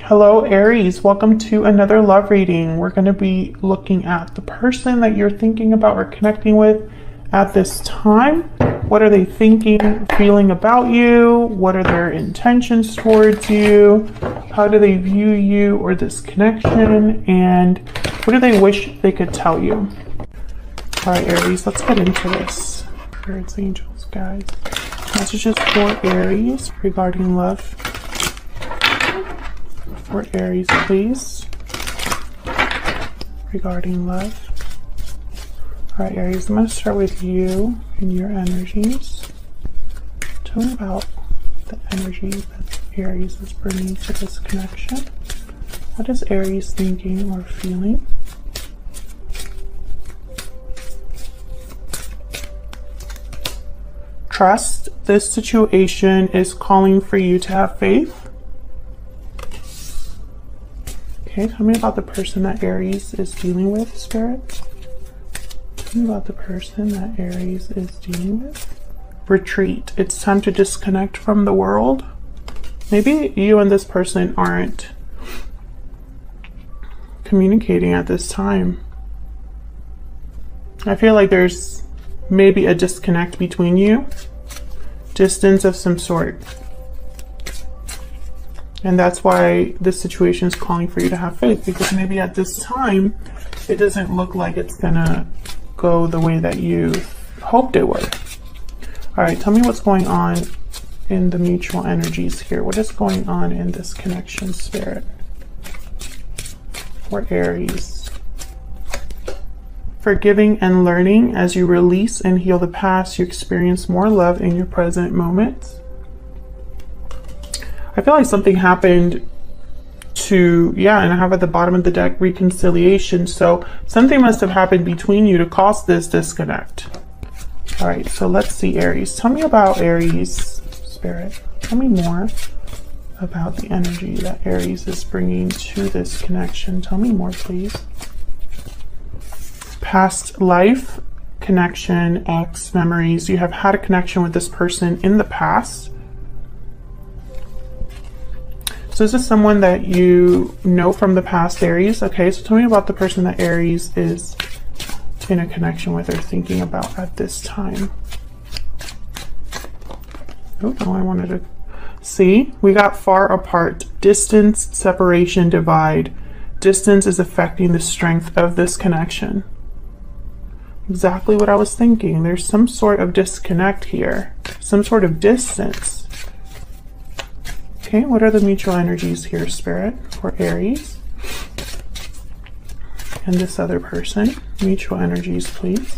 Hello Aries, welcome to another love reading. We're going to be looking at the person that you're thinking about or connecting with at this time. What are they thinking, feeling about you? What are their intentions towards you? How do they view you or this connection? And what do they wish they could tell you? All right, Aries, let's get into this. Spirits, angels, guys. Messages for Aries regarding love. For Aries, please. Regarding love. All right, Aries, I'm going to start with you and your energies. Tell me about the energy that Aries is bringing to this connection. What is Aries thinking or feeling? Trust. This situation is calling for you to have faith. Okay, tell me about the person that Aries is dealing with, Spirit. Tell me about the person that Aries is dealing with. Retreat. It's time to disconnect from the world. Maybe you and this person aren't communicating at this time. I feel like there's maybe a disconnect between you. Distance of some sort. And that's why this situation is calling for you to have faith, because maybe at this time, it doesn't look like it's gonna go the way that you hoped it would. All right, tell me what's going on in the mutual energies here. What is going on in this connection, Spirit? For Aries. Forgiving and learning. As you release and heal the past, you experience more love in your present moment. I feel like something happened to, and I have at the bottom of the deck reconciliation. So something must have happened between you to cause this disconnect. All right, so let's see, Aries. Tell me about Aries, Spirit. Tell me more about the energy that Aries is bringing to this connection. Tell me more, please. Past life connection, ex memories. You have had a connection with this person in the past. So is this someone that you know from the past, Aries? Okay, so tell me about the person that Aries is in a connection with or thinking about at this time. Oh, I wanted to see. We got far apart. Distance, separation, divide. Distance is affecting the strength of this connection. Exactly what I was thinking. There's some sort of disconnect here. Some sort of distance. Okay, what are the mutual energies here, Spirit, for Aries? And this other person. Mutual energies, please.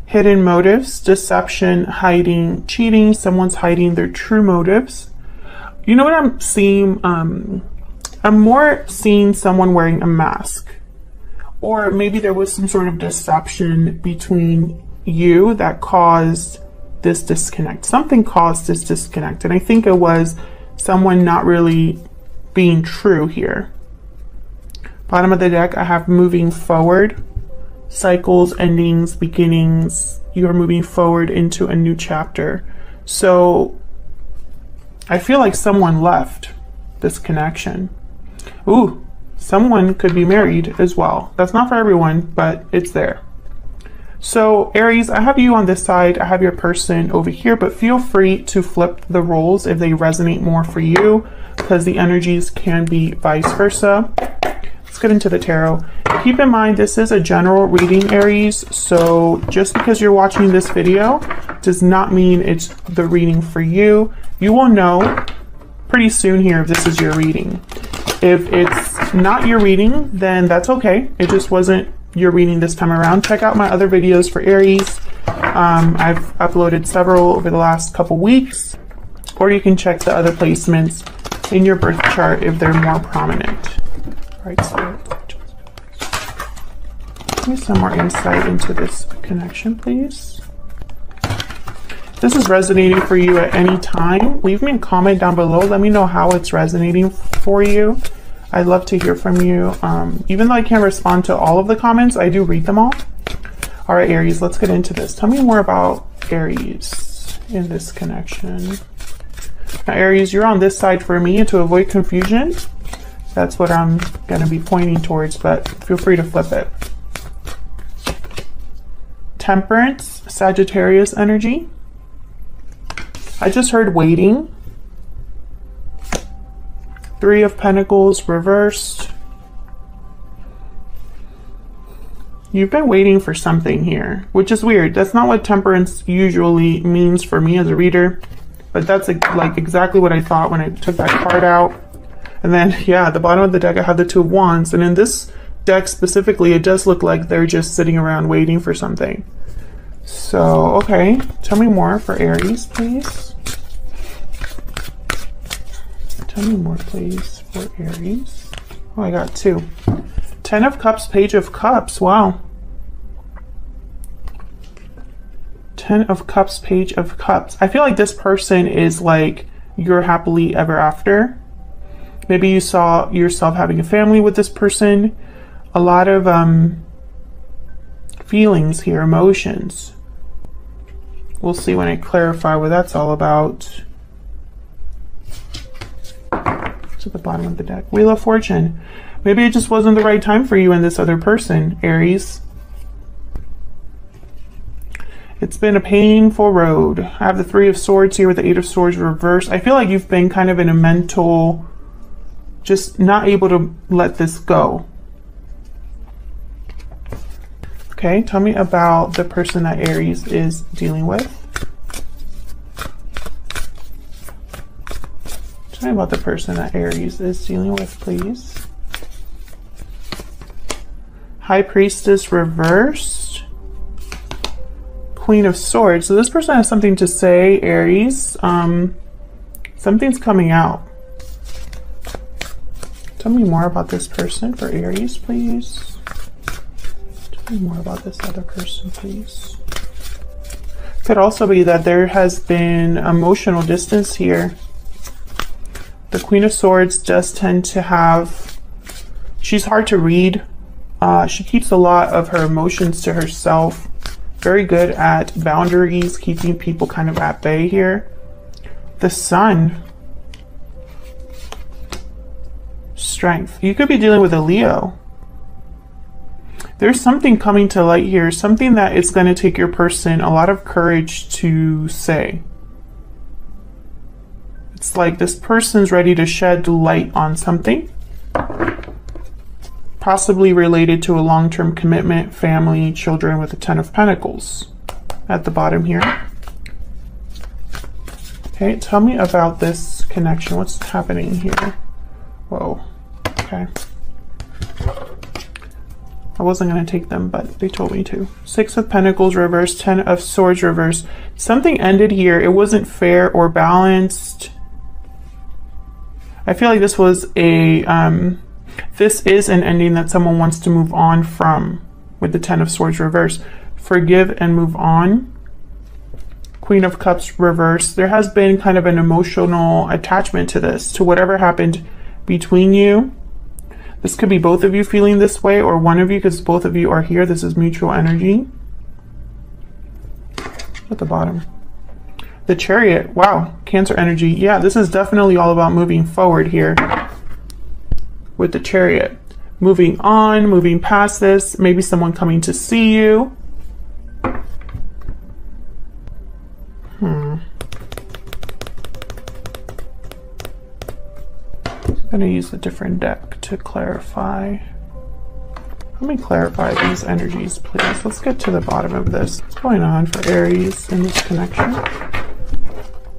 Hidden motives, deception, hiding, cheating. Someone's hiding their true motives. You know what I'm seeing? I'm more seeing someone wearing a mask. Or maybe there was some sort of deception between you that caused this disconnect. Something caused this disconnect, and I think it was someone not really being true here. Bottom of the deck, I have moving forward, cycles, endings, beginnings. You are moving forward into a new chapter. So I feel like someone left this connection. Ooh, someone could be married as well. That's not for everyone, but it's there. So Aries, I have you on this side, I have your person over here, but feel free to flip the roles if they resonate more for you, because the energies can be vice versa. Let's get into the tarot. Keep in mind, this is a general reading, Aries, so just because you're watching this video does not mean it's the reading for you. You will know pretty soon here if this is your reading. If it's not your reading, then that's okay. It just wasn't your reading this time around. Check out my other videos for Aries. I've uploaded several over the last couple weeks, or you can check the other placements in your birth chart if they're more prominent. All right, so give me some more insight into this connection, please. If this is resonating for you at any time, leave me a comment down below. Let me know how it's resonating for you. I'd love to hear from you. Even though I can't respond to all of the comments, I do read them all. All right, Aries, let's get into this. Tell me more about Aries in this connection. Now, Aries, you're on this side for me, and to avoid confusion, that's what I'm going to be pointing towards, but feel free to flip it. Temperance, Sagittarius energy. I just heard waiting. 3 of Pentacles reversed. You've been waiting for something here, which is weird. That's not what temperance usually means for me as a reader, but that's like exactly what I thought when I took that card out. And then, yeah, at the bottom of the deck, I have the 2 of Wands. And in this deck specifically, it does look like they're just sitting around waiting for something. So, okay, tell me more for Aries, please. Tell me more, please, for Aries. Oh, I got 2. 10 of Cups, Page of Cups. Wow. 10 of Cups, Page of Cups. I feel like this person is like your happily ever after. Maybe you saw yourself having a family with this person. A lot of feelings here, emotions. We'll see when I clarify what that's all about. To the bottom of the deck. Wheel of Fortune. Maybe it just wasn't the right time for you and this other person, Aries. It's been a painful road. I have the 3 of Swords here with the 8 of Swords reversed. I feel like you've been kind of in a mental, just not able to let this go. Okay, tell me about the person that Aries is dealing with. Tell me about the person that Aries is dealing with, please. High Priestess reversed. Queen of Swords. So this person has something to say, Aries. Something's coming out. Tell me more about this person for Aries, please. Tell me more about this other person, please. Could also be that there has been emotional distance here. The Queen of Swords does tend to have, she's hard to read. She keeps a lot of her emotions to herself. Very good at boundaries, keeping people kind of at bay here. The Sun. Strength. You could be dealing with a Leo. There's something coming to light here, something that it's going to take your person a lot of courage to say. It's like this person's ready to shed light on something, possibly related to a long-term commitment, family, children, with the 10 of Pentacles at the bottom here. Okay, tell me about this connection. What's happening here? Whoa. Okay. I wasn't going to take them, but they told me to. 6 of Pentacles reversed, 10 of Swords reversed. Something ended here. It wasn't fair or balanced. I feel like this was a, this is an ending that someone wants to move on from with the 10 of Swords reversed. Forgive and move on. Queen of Cups reversed. There has been kind of an emotional attachment to this, to whatever happened between you. This could be both of you feeling this way, or one of you, because both of you are here. This is mutual energy. At the bottom. The Chariot. Wow. Cancer energy. Yeah, this is definitely all about moving forward here with the Chariot. Moving on, moving past this. Maybe someone coming to see you. I'm going to use a different deck to clarify. Let me clarify these energies, please. Let's get to the bottom of this. What's going on for Aries in this connection?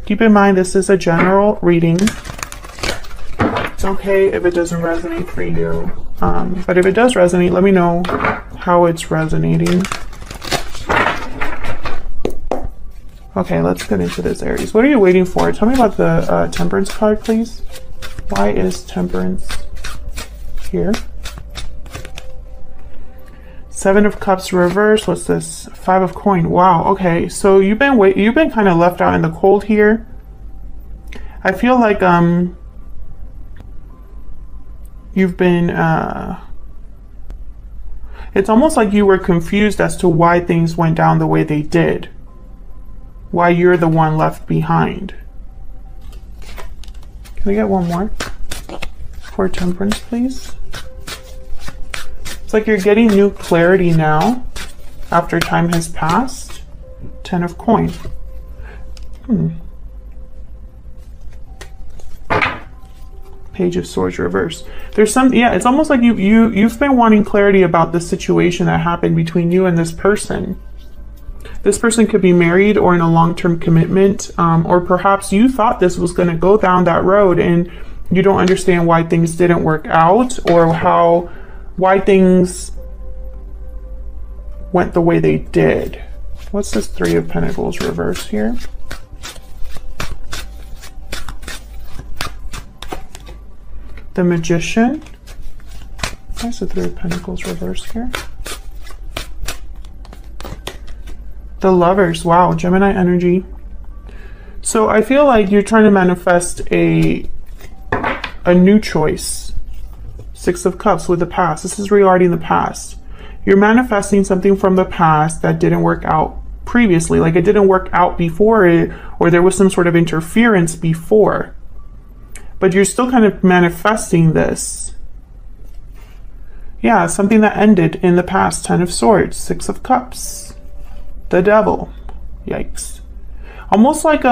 Keep in mind, this is a general reading. It's okay if it doesn't resonate for you. But if it does resonate, let me know how it's resonating. Okay, let's get into this, Aries. What are you waiting for? Tell me about the Temperance card, please. Why is Temperance here? 7 of Cups reverse. What's this? 5 of Coin. Wow. Okay, so you've been kind of left out in the cold here. I feel like you've been it's almost like you were confused as to why things went down the way they did. Why you're the one left behind. Can we get one more? For Temperance, please. It's like you're getting new clarity now after time has passed. 10 of Coin. Page of Swords reverse. There's some, yeah, it's almost like you've been wanting clarity about the situation that happened between you and this person. This person could be married or in a long-term commitment, or perhaps you thought this was going to go down that road and you don't understand why things didn't work out, or why things went the way they did. What's this Three of Pentacles reverse here? The Magician. What's the Three of Pentacles reverse here? The Lovers. Wow, Gemini energy. So I feel like you're trying to manifest a new choice. Six of Cups with the past. This is regarding the past. You're manifesting something from the past that didn't work out previously. Like it didn't work out before it, or there was some sort of interference before. But you're still kind of manifesting this. Yeah, something that ended in the past. 10 of Swords, 6 of Cups, the Devil. Yikes. Almost like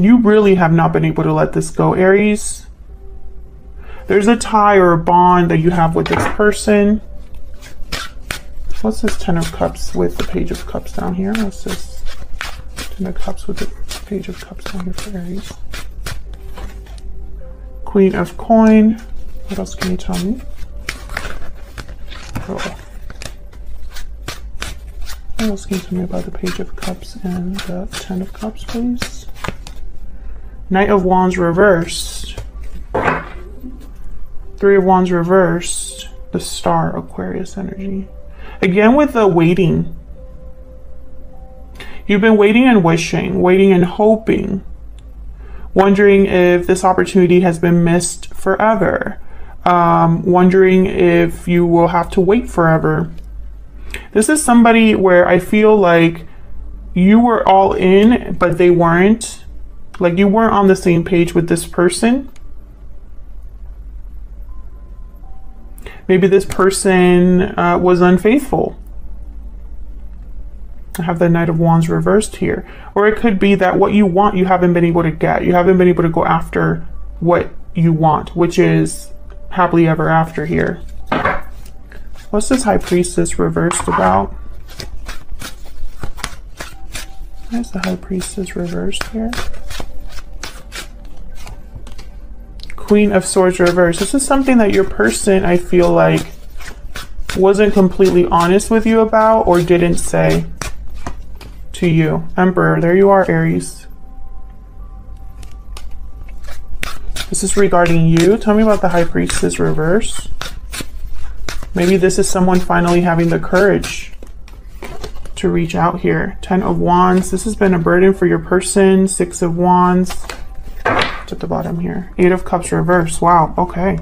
you really have not been able to let this go, Aries. There's a tie or a bond that you have with this person. What's this 10 of Cups with the Page of Cups down here? What's this 10 of Cups with the Page of Cups down here for Aries? Queen of Coin. What else can you tell me? Oh. What else can you tell me about the Page of Cups and the 10 of Cups, please? Knight of Wands reversed. Three of Wands reversed. The Star, Aquarius energy. Again with the waiting. You've been waiting and wishing, waiting and hoping. Wondering if this opportunity has been missed forever. Wondering if you will have to wait forever. This is somebody where I feel like you were all in, but they weren't. Like you weren't on the same page with this person. Maybe this person was unfaithful. I have the Knight of Wands reversed here. Or it could be that what you want, you haven't been able to get. You haven't been able to go after what you want, which is happily ever after here. What's this High Priestess reversed about? Why is the High Priestess reversed here? Queen of Swords reversed. This is something that your person, I feel like, wasn't completely honest with you about or didn't say to you. Emperor, there you are, Aries. This is regarding you. Tell me about the High Priestess reverse. Maybe this is someone finally having the courage to reach out here. 10 of Wands. This has been a burden for your person. 6 of Wands. It's at the bottom here. 8 of Cups reverse. Wow. Okay.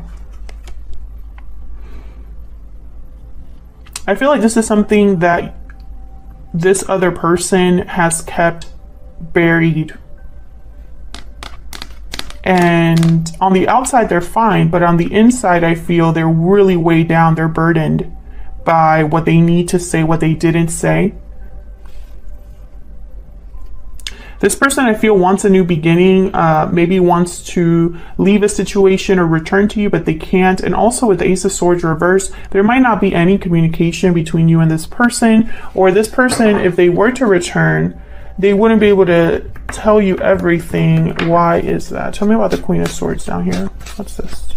I feel like this is something that this other person has kept buried. And on the outside, they're fine. But on the inside, I feel they're really weighed down. They're burdened by what they need to say, what they didn't say. This person, I feel, wants a new beginning, maybe wants to leave a situation or return to you, but they can't. And also with the Ace of Swords reverse, there might not be any communication between you and this person, or this person, if they were to return, they wouldn't be able to tell you everything. Why is that? Tell me about the Queen of Swords down here. What's this?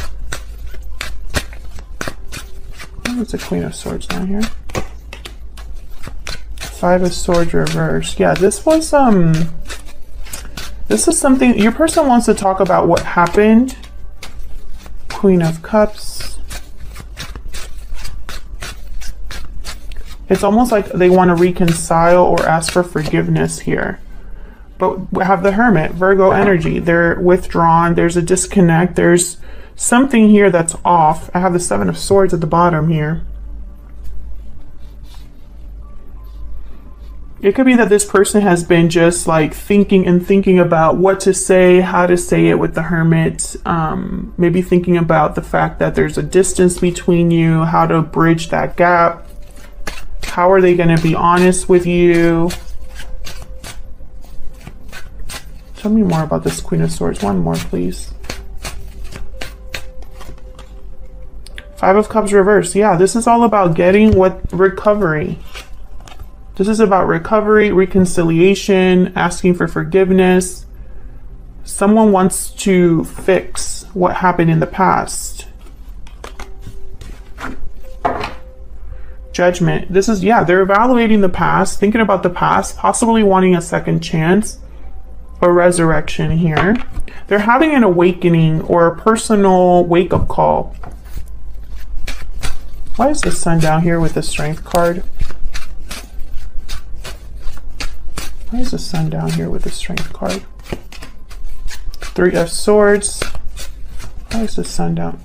What's the Queen of Swords down here? 5 of Swords reverse. Yeah, this was this is something your person wants to talk about what happened. Queen of Cups. It's almost like they want to reconcile or ask for forgiveness here. But we have the Hermit, Virgo energy. They're withdrawn. There's a disconnect. There's something here that's off. I have the 7 of Swords at the bottom here. It could be that this person has been just like thinking about what to say, how to say it with the Hermit. Maybe thinking about the fact that there's a distance between you, how to bridge that gap. How are they going to be honest with you? Tell me more about this Queen of Swords. One more, please. Five of Cups reverse. Yeah, this is all about getting recovery. This is about recovery, reconciliation, asking for forgiveness. Someone wants to fix what happened in the past. Judgment. This is, yeah, they're evaluating the past, thinking about the past, possibly wanting a second chance, a resurrection here. They're having an awakening or a personal wake-up call. Why is the Sun down here with the Strength card? Why is the Sun down here with the Strength card? Three of Swords. Why is the Sun down?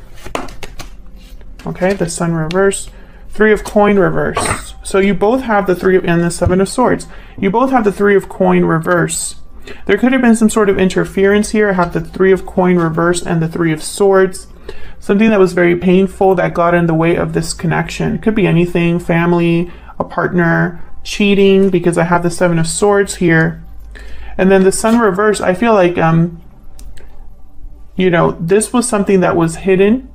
Okay, the Sun reverse. Three of Coin reverse. So you both have the Three of, and the Seven of Swords. You both have the Three of Coin reverse. There could have been some sort of interference here. I have the Three of Coin reverse and the Three of Swords. Something that was very painful that got in the way of this connection. It could be anything, family, a partner, cheating, because I have the Seven of Swords here. And then the Sun reverse, I feel like, you know, this was something that was hidden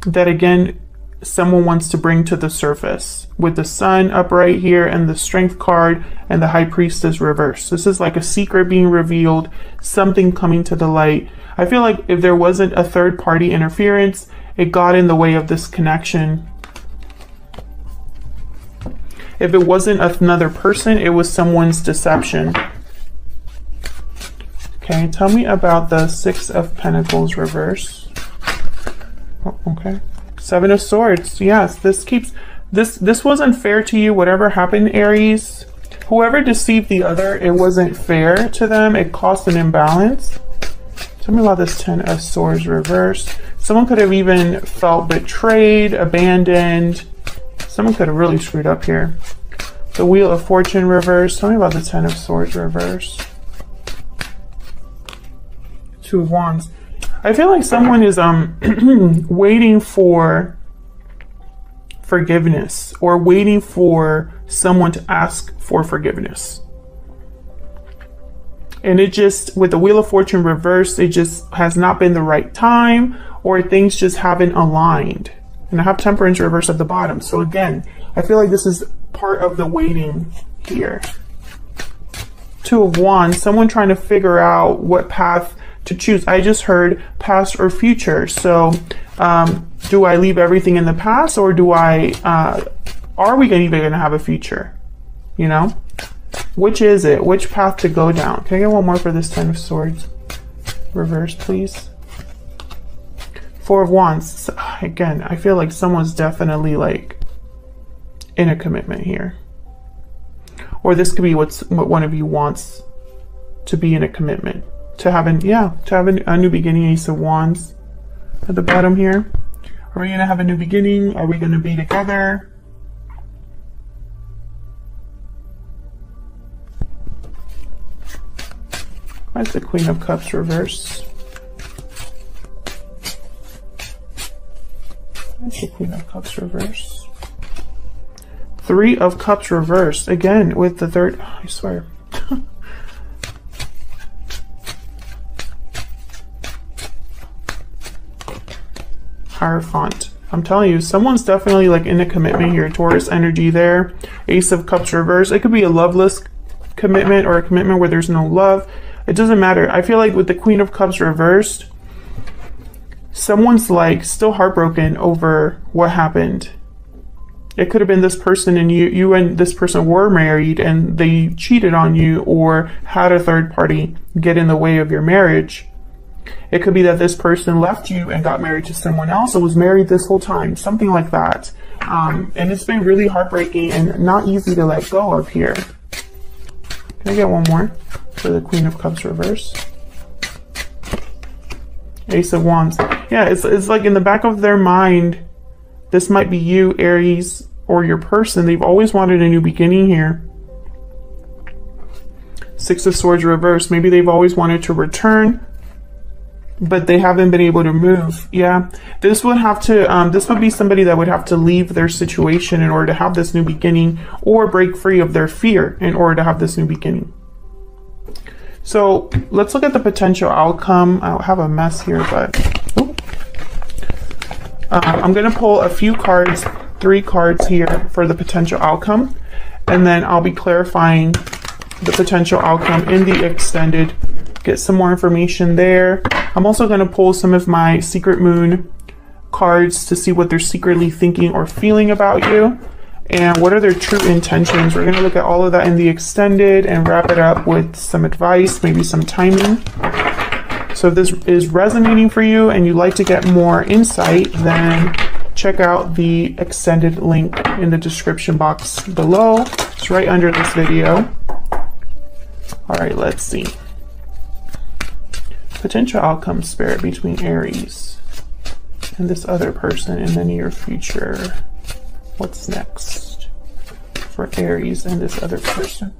that, again, someone wants to bring to the surface with the Sun upright here and the Strength card and the High Priestess reverse. This is like a secret being revealed, something coming to the light. I feel like if there wasn't a third party interference, it got in the way of this connection. If it wasn't another person, it was someone's deception. Okay, tell me about the Six of Pentacles reverse. Oh, okay. Seven of Swords. Yes, this wasn't fair to you. Whatever happened, Aries, whoever deceived the other, it wasn't fair to them. It caused an imbalance. Tell me about this Ten of Swords reverse. Someone could have even felt betrayed, abandoned. Someone could have really screwed up here. The Wheel of Fortune reverse. Tell me about the Ten of Swords reverse. Two of Wands. I feel like someone is waiting for forgiveness or waiting for someone to ask for forgiveness. And it just, with the Wheel of Fortune reversed, it just has not been the right time, or things just haven't aligned. And I have Temperance reverse at the bottom. So again, I feel like this is part of the waiting here. Two of Wands, someone trying to figure out what path to choose. I just heard past or future. So do I leave everything in the past, or do I, are we even going to have a future? You know? Which is it? Which path to go down? Can I get one more for this Ten of Swords reverse, please? Four of Wands. Again, I feel like someone's definitely like in a commitment here. Or this could be what one of you wants to be in a commitment. To have a new beginning. Ace of Wands at the bottom here. Are we going to have a new beginning? Are we going to be together? Why is the Queen of Cups reverse? Why is the Queen of Cups reverse? Three of Cups reversed. Again, with the third, I swear. Hierophant. I'm telling you, someone's definitely like in a commitment here. Taurus energy there. Ace of Cups reversed. It could be a loveless commitment or a commitment where there's no love. It doesn't matter. I feel like with the Queen of Cups reversed, someone's like still heartbroken over what happened. It could have been this person and you and this person were married and they cheated on you or had a third party get in the way of your marriage. It could be that this person left you and got married to someone else or was married this whole time, something like that. And it's been really heartbreaking and not easy to let go of here. Can I get one more for the Queen of Cups reverse? Ace of Wands. Yeah, it's like in the back of their mind, this might be you, Aries, or your person. They've always wanted a new beginning here. Six of Swords reversed. Maybe they've always wanted to return, but they haven't been able to move. Yeah, this would have to, this would be somebody that would have to leave their situation in order to have this new beginning, or break free of their fear in order to have this new beginning. So let's look at the potential outcome. I have a mess here, but I'm going to pull a few cards, 3 cards here for the potential outcome, and then I'll be clarifying the potential outcome in the extended. Get some more information there. I'm also going to pull some of my Secret Moon cards to see what they're secretly thinking or feeling about you, and what are their true intentions. We're going to look at all of that in the extended and wrap it up with some advice, maybe some timing. So if this is resonating for you and you'd like to get more insight, then check out the extended link in the description box below. It's right under this video. All right, let's see. Potential outcome, Spirit, between Aries and this other person in the near future. What's next for Aries and this other person?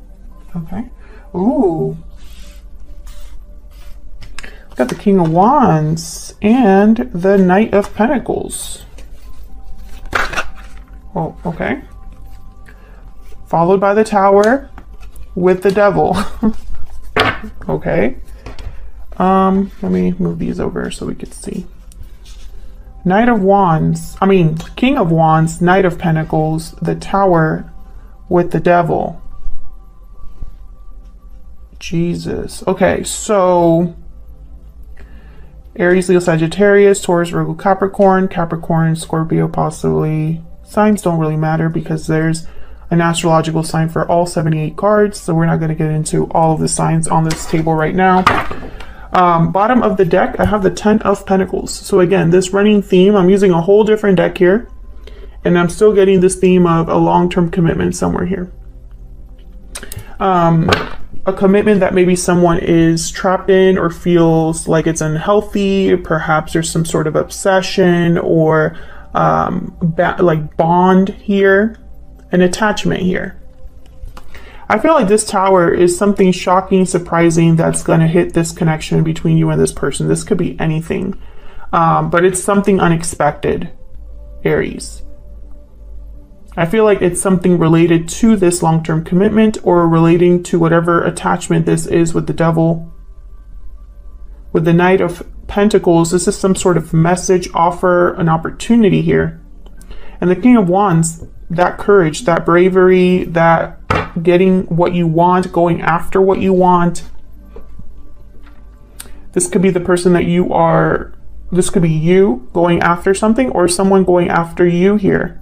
Okay. Ooh. Got the King of Wands and the Knight of Pentacles. Oh, okay. Followed by the Tower with the Devil. Okay. Let me move these over so we can see. Knight of Wands, King of Wands, Knight of Pentacles, the Tower with the Devil. Jesus. Okay, so Aries, Leo, Sagittarius, Taurus, Virgo, Capricorn, Capricorn, Scorpio, possibly. Signs don't really matter because there's an astrological sign for all 78 cards, so we're not going to get into all of the signs on this table right now. Bottom of the deck, I have the 10 of Pentacles. So again, this running theme, I'm using a whole different deck here, and I'm still getting this theme of a long-term commitment somewhere here. A commitment that maybe someone is trapped in or feels like it's unhealthy. Perhaps there's some sort of obsession or like bond here, an attachment here. I feel like this Tower is something shocking, surprising that's going to hit this connection between you and this person. This could be anything, but it's something unexpected, Aries. I feel like it's something related to this long-term commitment or relating to whatever attachment this is with the Devil. With the Knight of Pentacles, this is some sort of message, offer, an opportunity here. And the King of Wands, that courage, that bravery, that getting what you want, going after what you want. This could be the person that you are, this could be you going after something or someone going after you here.